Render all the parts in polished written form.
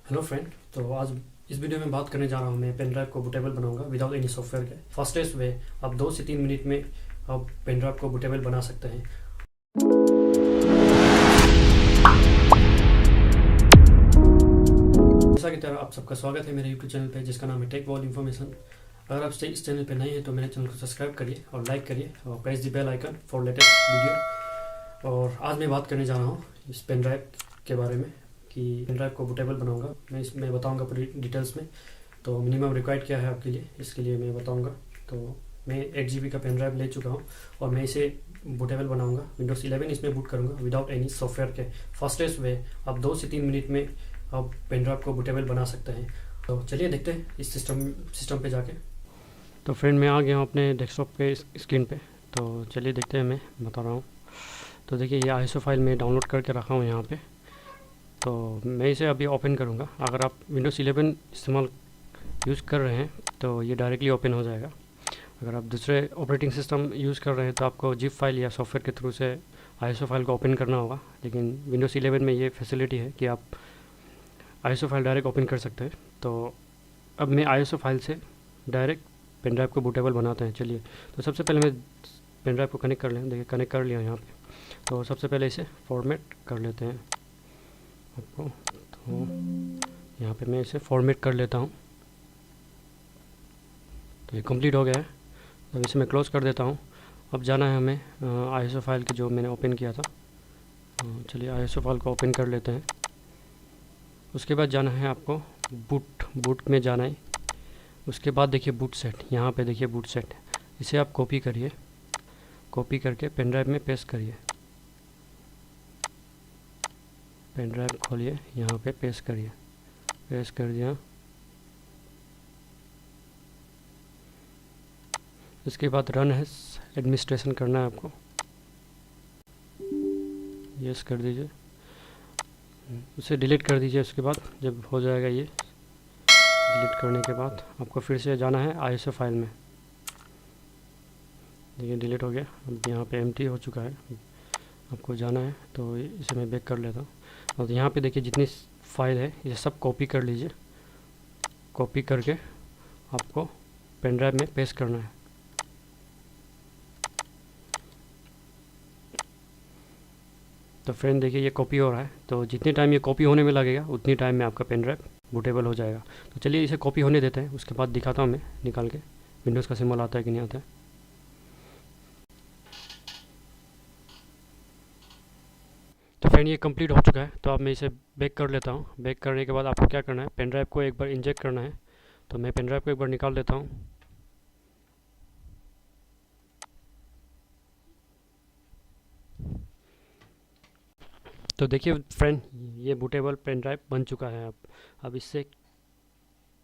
Hello friend. तो आज इस वीडियो में बात करने जा रहा हूँ मैं पेन ड्राइव को बूटेबल बनाऊंगा विदाउट एनी सॉफ्टवेयर के। फास्टेस्ट वे आप 2 से 3 मिनट में आप पेन ड्राइव को बूटेबल बना सकते हैं। जैसा की तरह आप सबका स्वागत है मेरे यूट्यूब चैनल पे जिसका नाम है टेक वर्ल्ड इन्फॉर्मेशन। अगर आप इस चैनल पे नए हैं तो मेरे चैनल को सब्सक्राइब करिए और लाइक करिए और press the bell icon for latest video. और आज मैं बात करने जा रहा हूँ इस पेन ड्राइव के बारे में कि पेन ड्राइव को बूटेबल बनाऊंगा। मैं इसमें बताऊंगा पूरी डिटेल्स में। तो मिनिमम रिक्वायर्ड क्या है आपके लिए, इसके लिए मैं बताऊंगा। तो मैं 8 GB का पेन ड्राइव ले चुका हूं और मैं इसे बूटेबल बनाऊंगा। विंडोज़ 11 इसमें बूट करूंगा विदाउट एनी सॉफ्टवेयर के। फास्टेस्ट वे आप 2 से 3 मिनट में आप पेन ड्राइव को बूटेबल बना सकते हैं। तो चलिए देखते हैं इस सिस्टम पे जाके। तो फ्रेंड मैं आ गया हूँ अपने डेस्कटॉप पे स्क्रीन पे। तो चलिए देखते हैं, मैं बता रहा हूँ। तो देखिए ये ISO फाइल में डाउनलोड करके रखा हूँ यहाँ पे। तो मैं इसे अभी ओपन करूँगा। अगर आप Windows 11 इस्तेमाल यूज़ कर रहे हैं तो ये डायरेक्टली ओपन हो जाएगा। अगर आप दूसरे ऑपरेटिंग सिस्टम यूज़ कर रहे हैं तो आपको जिप फाइल या सॉफ्टवेयर के थ्रू से ISO फाइल को ओपन करना होगा। लेकिन Windows 11 में ये फैसिलिटी है कि आप ISO फाइल डायरेक्ट ओपन कर सकते हैं। तो अब मैं ISO फाइल से डायरेक्ट पेन ड्राइव को बूटेबल बनाते हैं। चलिए, तो सबसे पहले मैं पेन ड्राइव को कनेक्ट कर लें। देखिए कनेक्ट कर लिया यहाँ पे। तो सबसे पहले इसे फॉर्मेट कर लेते हैं आपको। तो यहाँ पे मैं इसे फॉर्मेट कर लेता हूँ। तो ये कंप्लीट हो गया है। अब इसे मैं क्लोज़ कर देता हूँ। अब जाना है हमें ISO फाइल की जो मैंने ओपन किया था। चलिए ISO फाइल को ओपन कर लेते हैं। उसके बाद जाना है आपको बूट में जाना है। उसके बाद देखिए बूट सेट, यहाँ पे देखिए बूट सेट, इसे आप कॉपी करिए। कॉपी करके पेन ड्राइव में पेस्ट करिए। पेन ड्राइव खोलिए, यहाँ पे पेस्ट करिए। पेस्ट कर दिया। इसके बाद रन है एडमिनिस्ट्रेशन करना है आपको। यस कर दीजिए, उसे डिलीट कर दीजिए। उसके बाद जब हो जाएगा ये डिलीट करने के बाद आपको फिर से जाना है ISO फाइल में। देखिए डिलीट हो गया। अब यहाँ पे एम्प्टी हो चुका है। आपको जाना है तो इसे मैं बैक कर लेता हूँ। और यहाँ पे देखिए जितनी फाइल है ये सब कॉपी कर लीजिए। कॉपी करके आपको पेन ड्राइव में पेस्ट करना है। तो फ्रेंड देखिए ये कॉपी हो रहा है। तो जितने टाइम ये कॉपी होने में लगेगा उतनी टाइम में आपका पेन ड्राइव बूटेबल हो जाएगा। तो चलिए इसे कॉपी होने देते हैं। उसके बाद दिखाता हूँ मैं निकाल के विंडोज़ का सिंबल आता है कि नहीं आता है। तो फ्रेंड ये कंप्लीट हो चुका है। तो अब मैं इसे बैक कर लेता हूँ। बैक करने के बाद आपको क्या करना है, पेन ड्राइव को एक बार इंजेक्ट करना है। तो मैं पेन ड्राइव को एक बार निकाल देता हूँ। तो देखिए फ्रेंड ये बूटेबल पेन ड्राइव बन चुका है। अब इससे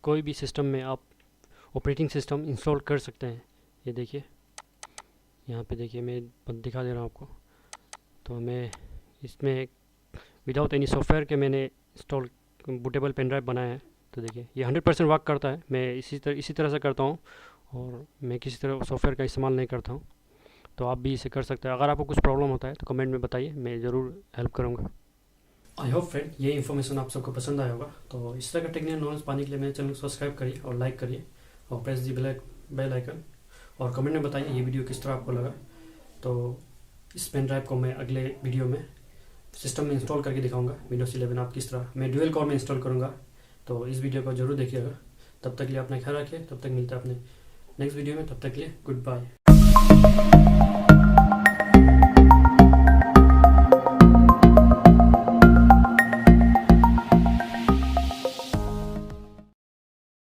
कोई भी सिस्टम में आप ऑपरेटिंग सिस्टम इंस्टॉल कर सकते हैं। ये देखिए यहाँ पे देखिए मैं दिखा दे रहा हूँ आपको। तो मैं इसमें विदाउट एनी सॉफ्टवेयर के मैंने इंस्टॉल बूटेबल पेन ड्राइव बनाया है। तो देखिए ये 100% वर्क करता है। मैं इसी तरह से करता हूँ और मैं किसी तरह सॉफ्टवेयर का इस्तेमाल नहीं करता हूँ। तो आप भी इसे कर सकते हैं। अगर आपको कुछ प्रॉब्लम होता है तो कमेंट में बताइए, मैं ज़रूर हेल्प करूँगा। आई होप फ्रेंड ये इन्फॉर्मेशन आप सबको पसंद आया होगा। तो इस तरह का टेक्निकल नॉलेज पाने के लिए मेरे चैनल को सब्सक्राइब करिए और लाइक करिए और प्रेस दी बेल आइकन और कमेंट में बताइए ये वीडियो किस तरह आपको लगा। तो इस पेन ड्राइव को मैं अगले वीडियो में सिस्टम में इंस्टॉल करके दिखाऊंगा। विंडोज़ 11 आप किस तरह मैं ड्यूअल कोर में इंस्टॉल करूँगा। तो इस वीडियो को जरूर देखिएगा। तब तक के लिए अपना ख्याल रखिए। तब तक मिलता है अपने नेक्स्ट वीडियो में। तब तक के लिए गुड बाय।